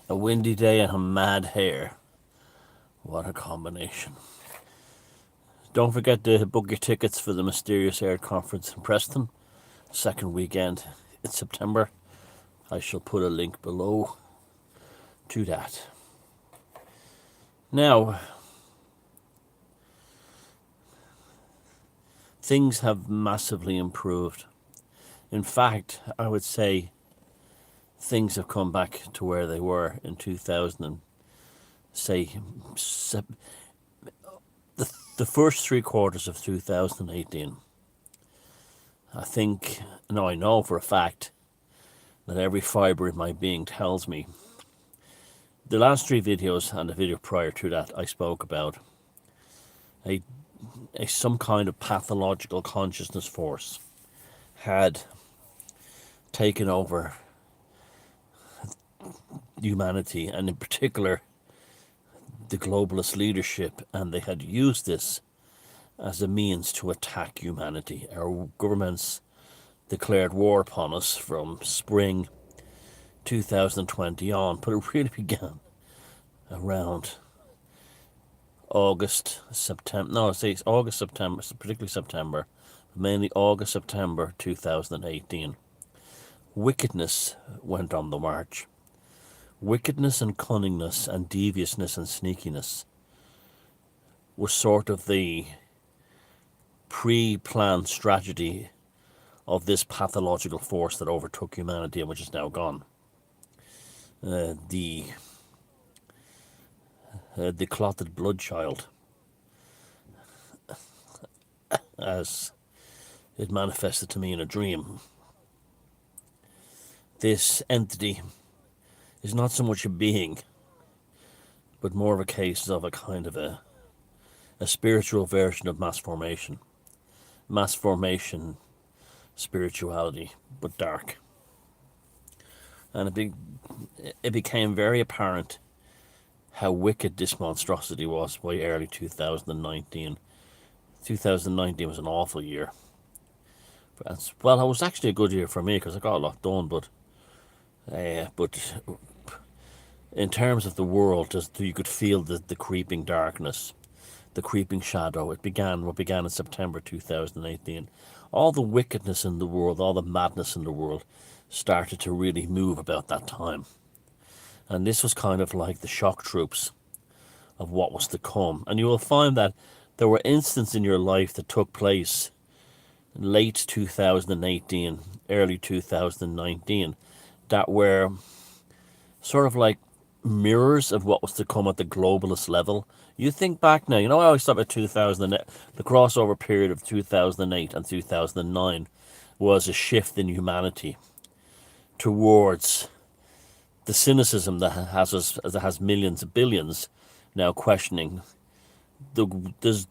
A windy day and a mad hair. What a combination. Don't forget to book your tickets for the Mysterious Air Conference in Preston, second weekend in September. I shall put a link below to that. Now, things have massively improved. In fact, I would say things have come back to where they were in 2000 and say the first 3 quarters of 2018. I know for a fact that every fibre in my being tells me. The last 3 videos and the video prior to that, I spoke about a some kind of pathological consciousness force had taken over humanity, and in particular the globalist leadership, and they had used this as a means to attack humanity. Our governments declared war upon us from spring 2020 on, but it really began around August, September. No, it's August, September, particularly September, mainly August, September 2018. Wickedness went on the march. Wickedness and cunningness and deviousness and sneakiness was sort of the pre-planned strategy of this pathological force that overtook humanity and which is now gone. The clotted blood child, as it manifested to me in a dream. This entity is not so much a being, but more of a case of a kind of a spiritual version of mass formation. Mass formation spirituality, but dark. And it became very apparent how wicked this monstrosity was by early 2019. 2019 was an awful year. Well, it was actually a good year for me because I got a lot done, but in terms of the world, you could feel the creeping darkness, the creeping shadow. What began in September 2018. All the wickedness in the world, all the madness in the world started to really move about that time. And this was kind of like the shock troops of what was to come. And you will find that there were instances in your life that took place late 2018, early 2019, that were sort of like mirrors of what was to come at the globalist level. You think back now, I always thought about 2008, the crossover period of 2008 and 2009 was a shift in humanity towards the cynicism that has millions of billions now questioning the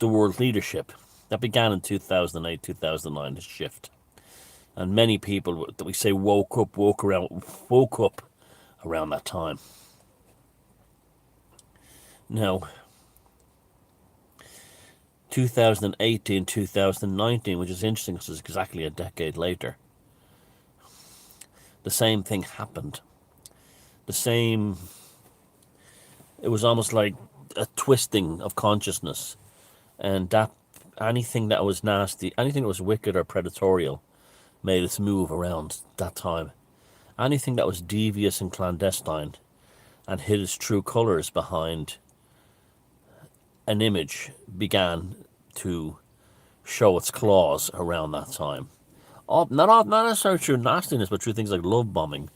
world leadership. That began in 2008, 2009, this shift. And many people that we say woke up around that time. Now, 2018, 2019, which is interesting because it's exactly a decade later, the same thing happened. It was almost like a twisting of consciousness, and that anything that was nasty, anything that was wicked or predatorial made its move around that time. Anything that was devious and clandestine and hid its true colours behind an image began to show its claws around that time. Not necessarily through nastiness, but through things like love bombing,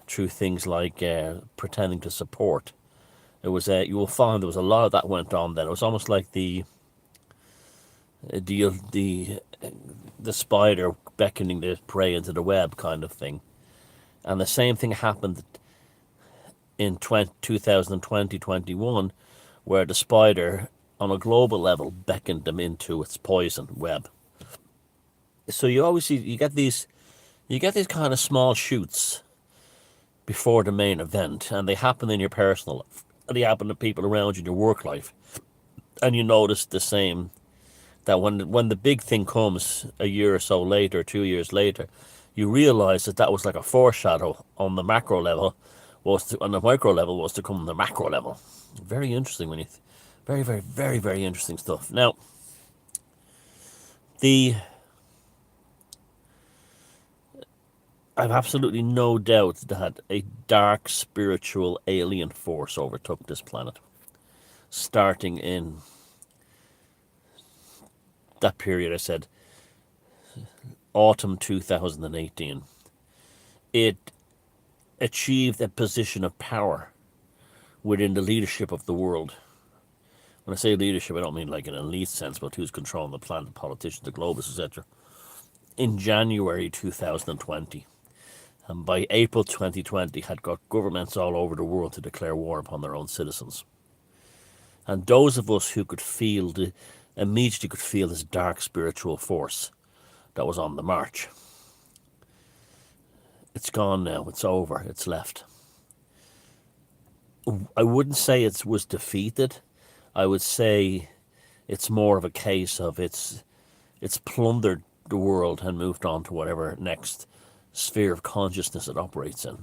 through things like pretending to support. It was you will find there was a lot of that went on then. It was almost like the spider beckoning the prey into the web kind of thing. And the same thing happened in 2020-21, where the spider on a global level beckoned them into its poison web. So you always see you get these kind of small shoots before the main event, and they happen in your personal life, and they happen to people around you in your work life, and you notice the same, that when the big thing comes a year or so later, 2 years later, you realize that was like a foreshadow on the macro level on the micro level was to come on the macro level. Very interesting when you, very, very, very, very interesting stuff. Now, I've absolutely no doubt that a dark spiritual alien force overtook this planet, starting in that period I said, autumn 2018. It achieved a position of power within the leadership of the world. When I say leadership, I don't mean like an elite sense, but who's controlling the planet, the politicians, the globalists, etc. In January 2020. And by April 2020, had got governments all over the world to declare war upon their own citizens. And those of us who could feel, immediately could feel this dark spiritual force that was on the march. It's gone now, it's over, it's left. I wouldn't say it was defeated. I would say it's more of a case of it's plundered the world and moved on to whatever next sphere of consciousness it operates in.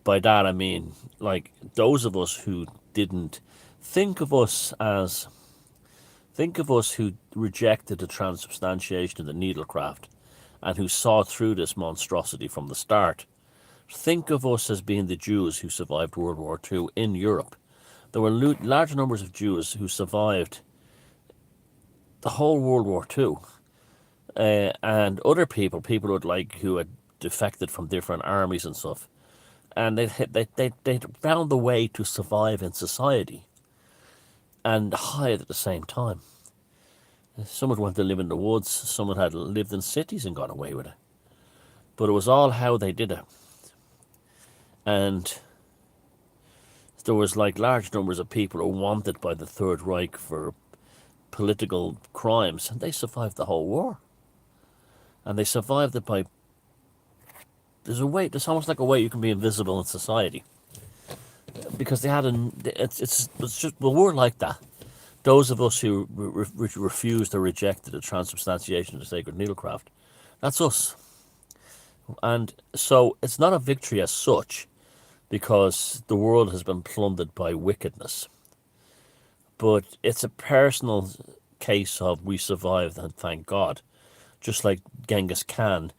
By that I mean, like, those of us who didn't think of us who rejected the transubstantiation of the needlecraft and who saw through this monstrosity from the start. Think of us as being the Jews who survived World War II in Europe. There were large numbers of Jews who survived the whole World War II. And other people who had defected from different armies and stuff. And they found the way to survive in society and hide at the same time. Someone went to live in the woods, someone had lived in cities and got away with it. But it was all how they did it. And there was like large numbers of people who were wanted by the Third Reich for political crimes, and they survived the whole war. And they survived it by, there's almost like a way you can be invisible in society. Because they had it's just, well, we're like that. Those of us who refused or rejected the transubstantiation of the sacred needlecraft, that's us. And so it's not a victory as such, because the world has been plundered by wickedness. But it's a personal case of we survived and thank God. Just like Genghis Khan,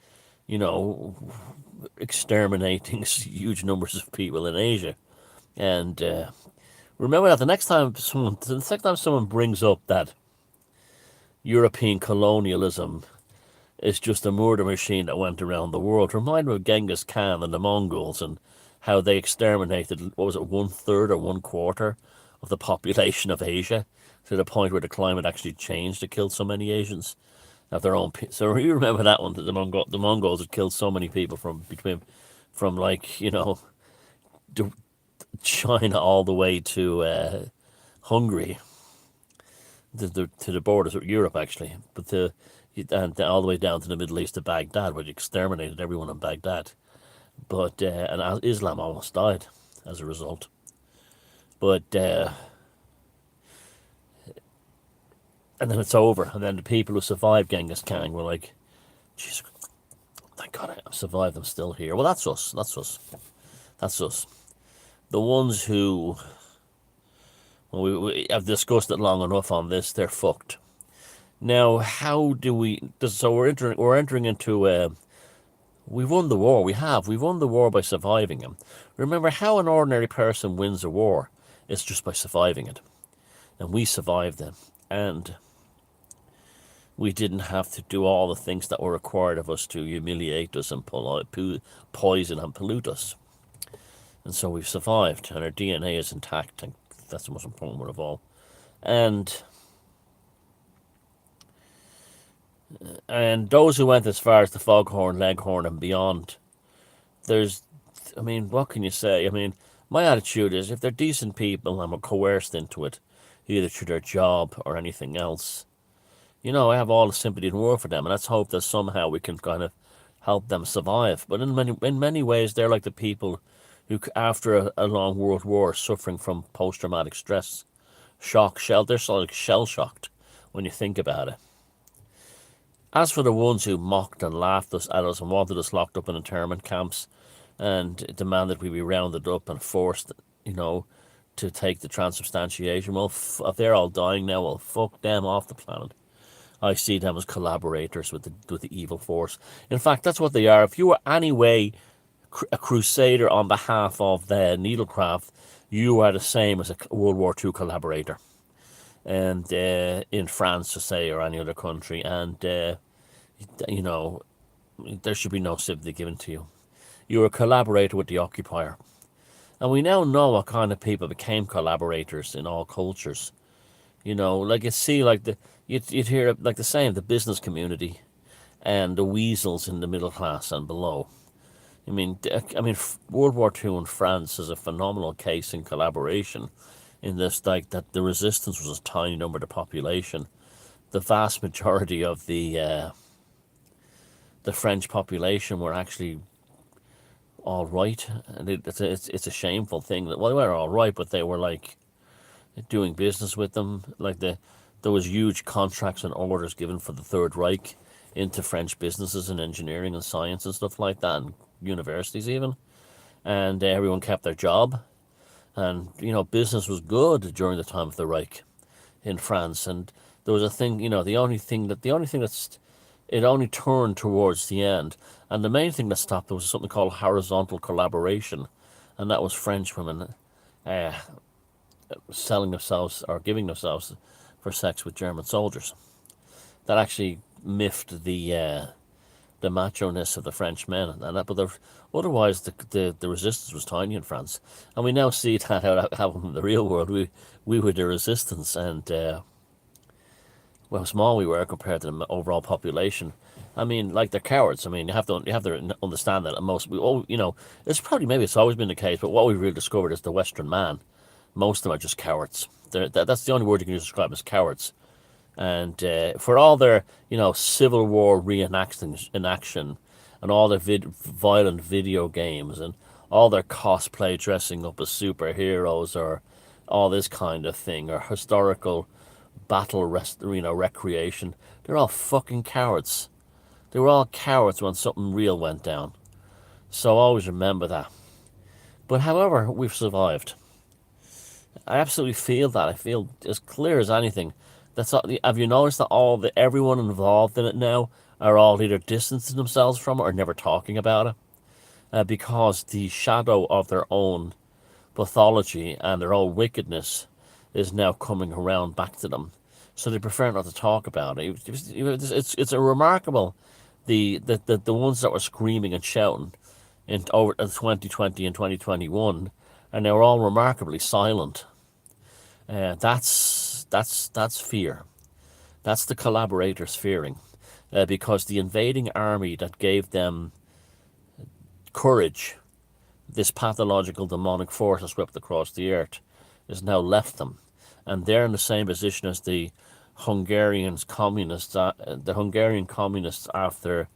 exterminating huge numbers of people in Asia. And remember that the next time someone brings up that European colonialism is just a murder machine that went around the world, remind them of Genghis Khan and the Mongols and how they exterminated, 1/3 or 1/4 of the population of Asia, to the point where the climate actually changed to kill so many Asians of their own. So you remember that one, that the Mongols had killed so many people from China all the way to Hungary, to the borders of Europe actually, and all the way down to the Middle East to Baghdad, where you exterminated everyone in Baghdad. But and Islam almost died as a result. But and then it's over, and then the people who survived Genghis Khan were like, "Jesus, thank God I survived. I'm still here." Well, that's us. That's us. The ones who, well, we have discussed it long enough on this. They're fucked. Now, how do we? So we're entering into. We won the war. We've won the war by surviving him. Remember how an ordinary person wins a war? It's just by surviving it, and we survived it, and we didn't have to do all the things that were required of us to humiliate us and poison and pollute us. And so we've survived, and our DNA is intact, and that's the most important one of all. And those who went as far as the Foghorn, Leghorn, and beyond, what can you say? My attitude is, if they're decent people and were coerced into it, either through their job or anything else, I have all the sympathy in the world for them, and let's hope that somehow we can kind of help them survive. But in many ways, they're like the people who, after a long world war, suffering from post-traumatic stress, they're sort of shell-shocked when you think about it. As for the ones who mocked and laughed at us and wanted us locked up in internment camps, and demanded we be rounded up and forced, you know, to take the transubstantiation. Well, if they're all dying now, well, fuck them off the planet. I see them as collaborators with the evil force. In fact, that's what they are. If you were anyway a crusader on behalf of the needlecraft, you are the same as a World War II collaborator, and in France, to say, or any other country, and you know, there should be no sympathy given to you. You're a collaborator with the occupier, and we now know what kind of people became collaborators in all cultures. You know, like you see, like you'd hear like the same, the business community, and the weasels in the middle class and below. I mean, World War II in France is a phenomenal case in collaboration, in this, like, that the resistance was a tiny number of the population. The vast majority of the French population were actually all right, and it's a shameful thing that, well, they were all right, but they were like doing business with them. Like there was huge contracts and orders given for the Third Reich into French businesses and engineering and science and stuff like that, and universities even, and everyone kept their job, and you know, business was good during the time of the Reich in France. And there was a thing, you know, the only thing that's it only turned towards the end, and the main thing that stopped was something called horizontal collaboration, and that was French women selling themselves or giving themselves for sex with German soldiers. That actually miffed the macho-ness of the French men, and that, but otherwise the resistance was tiny in France, and we now see that happen in the real world. We were the resistance, and well, small we were compared to the overall population. I mean, like, they're cowards. I mean, you have to understand that most we all, you know, it's probably, maybe it's always been the case, but what we've really discovered is the Western man. Most of them are just cowards. That's the only word you can describe as cowards. And for all their, you know, Civil War reenactings in action, and all their violent video games, and all their cosplay dressing up as superheroes, or all this kind of thing, or historical battle recreation, they're all fucking cowards. They were all cowards when something real went down. So always remember that. But however, we've survived. I absolutely feel that. I feel as clear as anything. Have you noticed that everyone involved in it now are all either distancing themselves from it or never talking about it, because the shadow of their own pathology and their own wickedness is now coming around back to them. So they prefer not to talk about it. It's a remarkable, the ones that were screaming and shouting in over 2020 and 2021, and they were all remarkably silent. That's fear. That's the collaborators fearing, because the invading army that gave them courage, this pathological demonic force that swept across the earth, has now left them, and they're in the same position as the Hungarian communists after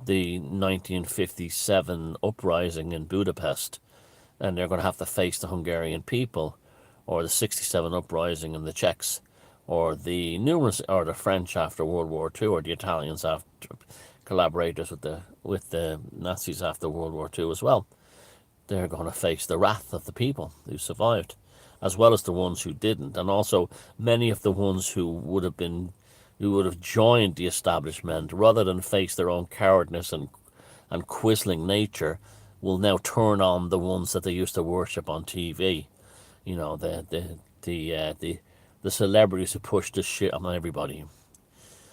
the 1957 uprising in Budapest, and they're going to have to face the Hungarian people, or the 67 uprising in the Czechs, or the French after World War II, or the Italians after collaborators with the Nazis after World War II as well. They're going to face the wrath of the people who survived, as well as the ones who didn't, and also many of the ones who would have joined the establishment rather than face their own cowardness and quisling nature, will now turn on the ones that they used to worship on TV. You know, the celebrities who push this shit on everybody.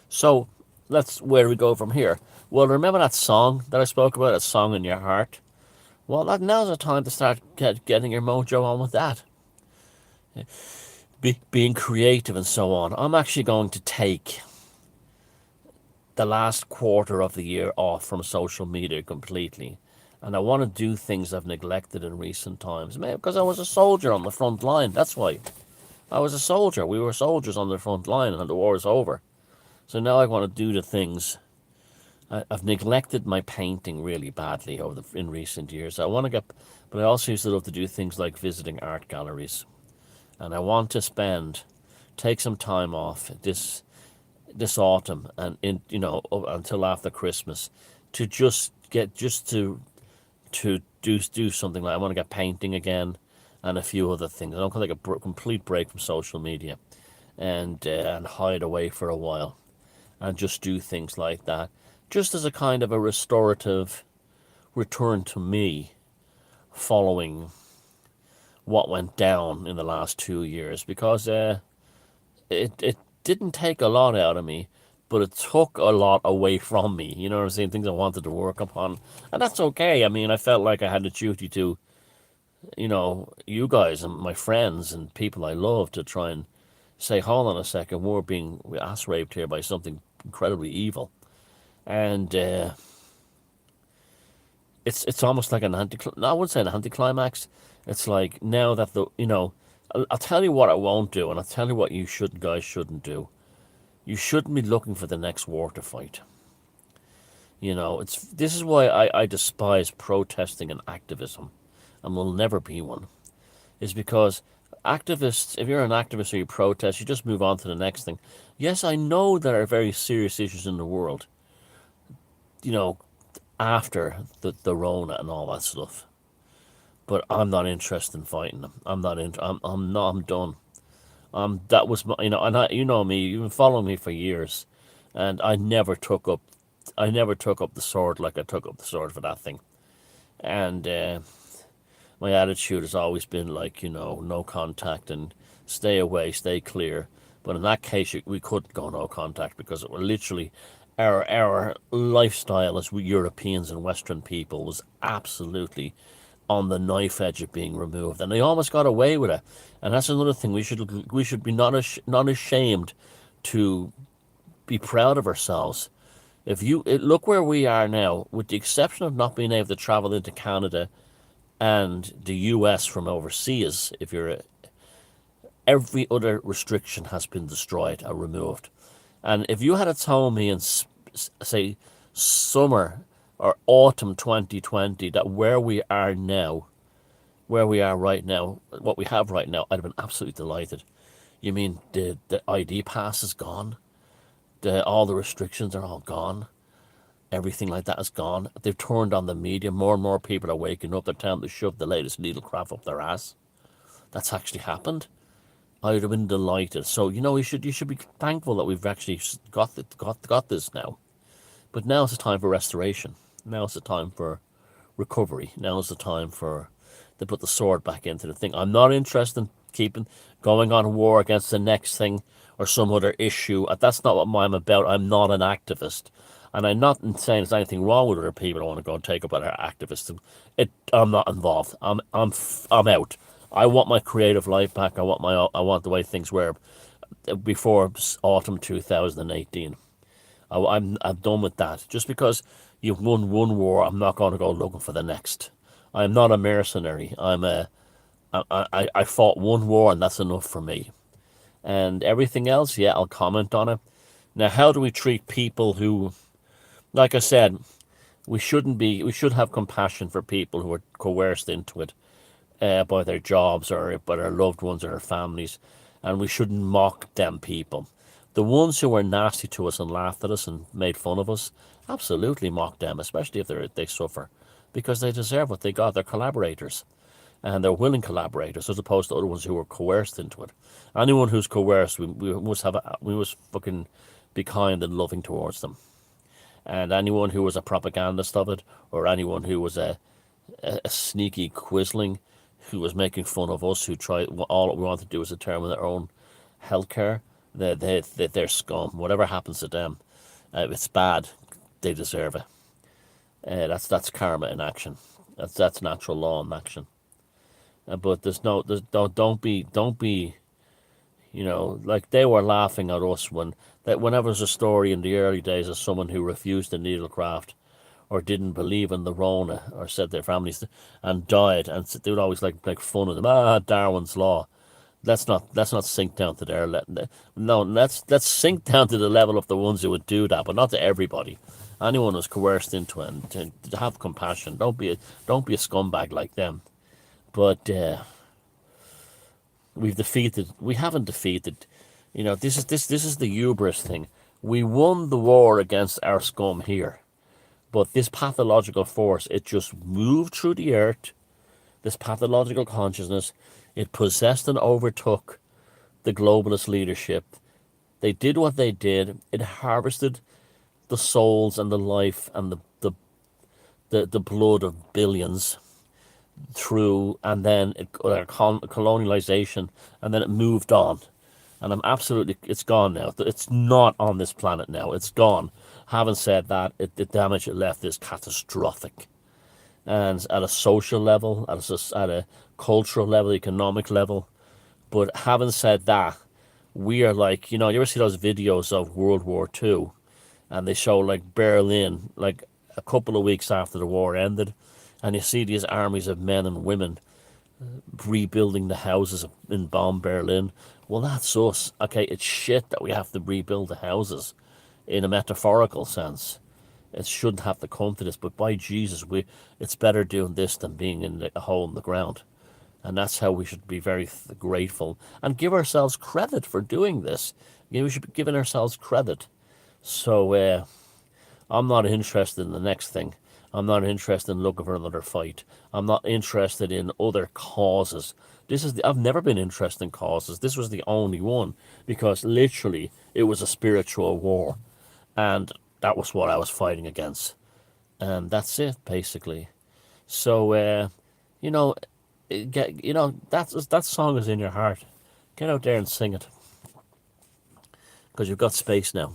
So where do we go from here? Well, remember that song that I spoke about, that song in your heart? Well, now's the time to start getting your mojo on with that. Being creative and so on. I'm actually going to take the last quarter of the year off from social media completely. And I want to do things I've neglected in recent times. Maybe because I was a soldier on the front line. That's why. I was a soldier. We were soldiers on the front line, and the war is over. So now I want to do the things. I've neglected my painting really badly in recent years. But I also used to love to do things like visiting art galleries. And I want to take some time off this autumn, and until after Christmas, to just to to do something like I want to get painting again, and a few other things. I don't want to take a complete break from social media, and hide away for a while, and just do things like that, just as a kind of a restorative return to me, following what went down in the last 2 years, because it didn't take a lot out of me, but it took a lot away from me. You know what I'm saying? Things I wanted to work upon, and that's okay. I mean, I felt like I had a duty to, you guys and my friends and people I love, to try and say, hold on a second, we're being ass raped here by something incredibly evil, and it's almost like an I would say an anticlimax. It's like, now that I'll tell you what I won't do, and I'll tell you what you guys shouldn't do. You shouldn't be looking for the next war to fight. This is why I despise protesting and activism, and will never be one. Is because activists, if you're an activist or you protest, you just move on to the next thing. Yes, I know there are very serious issues in the world, you know, after the Rona and all that stuff. But I'm not interested in fighting them. I'm not. I'm not. I'm done. That was my. And you know me. You've been following me for years, and I never took up. I never took up the sword like I took up the sword for that thing. And my attitude has always been like, no contact and stay away, stay clear. But in that case, we couldn't go no contact, because it were literally our lifestyle as we Europeans and Western people was absolutely on the knife edge of being removed, and they almost got away with it. And that's another thing, we should be not ashamed to be proud of ourselves. If you look where we are now, with the exception of not being able to travel into Canada and the US from overseas, every other restriction has been destroyed or removed. And if you had told me in, say, summer or autumn 2020 that where we are right now, what we have right now, I'd have been absolutely delighted. You mean the ID pass is gone? All the restrictions are all gone? Everything like that is gone? They've turned on the media. More and more people are waking up. They're telling them to shove the latest needle crap up their ass. That's actually happened. I would have been delighted. So you should be thankful that we've actually got this now. But now is the time for restoration. Now is the time for recovery. Now is the time to put the sword back into the thing. I'm not interested in going on war against the next thing or some other issue. That's not what I'm about. I'm not an activist. And I'm not saying there's anything wrong with other people who want to go and take up other activists. I'm not involved. I'm out. I want my creative life back. I want the way things were before autumn 2018. I'm done with that. Just because you've won one war, I'm not going to go looking for the next. I'm not a mercenary. I fought one war, and that's enough for me. And everything else, yeah, I'll comment on it. Now, how do we treat people who, like I said, we should have compassion for people who are coerced into it by their jobs or by their loved ones or their families, and we shouldn't mock them people. The ones who were nasty to us and laughed at us and made fun of us, absolutely mock them, especially if they suffer, because they deserve what they got. They're collaborators, and they're willing collaborators, as opposed to other ones who were coerced into it. Anyone who's coerced, we must fucking be kind and loving towards them. And anyone who was a propagandist of it, or anyone who was a sneaky quisling who was making fun of us, who tried, all we want to do is determine their own healthcare, they're scum. Whatever happens to them, it's bad. They deserve it. That's karma in action. That's natural law in action. But don't be, like they were laughing at us whenever there's a story in the early days of someone who refused the needlecraft, or didn't believe in the Rona, or said their families and died, and they would always make fun of them. Darwin's law. Let's not sink down to their no. Let's sink down to the level of the ones who would do that, but not to everybody. Anyone who's coerced into it, and to have compassion. Don't be a scumbag like them. But we haven't defeated. This is the hubris thing. We won the war against our scum here, But this pathological force, it just moved through the earth, this pathological consciousness, it possessed and overtook the globalist leadership. They did what they did. It harvested the souls and the life and the blood of billions through, and then colonialization, and then it moved on. And I'm absolutely, it's gone now. It's not on this planet now. It's gone. Having said that, the damage it left is catastrophic. And at a social level, at a cultural level, economic level. But having said that, we are like, you ever see those videos of World War II? And they show like Berlin, like a couple of weeks after the war ended. And you see these armies of men and women rebuilding the houses in bomb Berlin. Well, that's us. Okay, it's shit that we have to rebuild the houses in a metaphorical sense. It shouldn't have to come to this, but by Jesus, it's better doing this than being in a hole in the ground. And that's how we should be very grateful and give ourselves credit for doing this. We should be giving ourselves credit. So I'm not interested in the next thing. I'm not interested in looking for another fight. I'm not interested in other causes. I've never been interested in causes. This was the only one, because literally it was a spiritual war, and that was what I was fighting against, and that's it basically. So you know, that song is in your heart. Get out there and sing it, because you've got space now.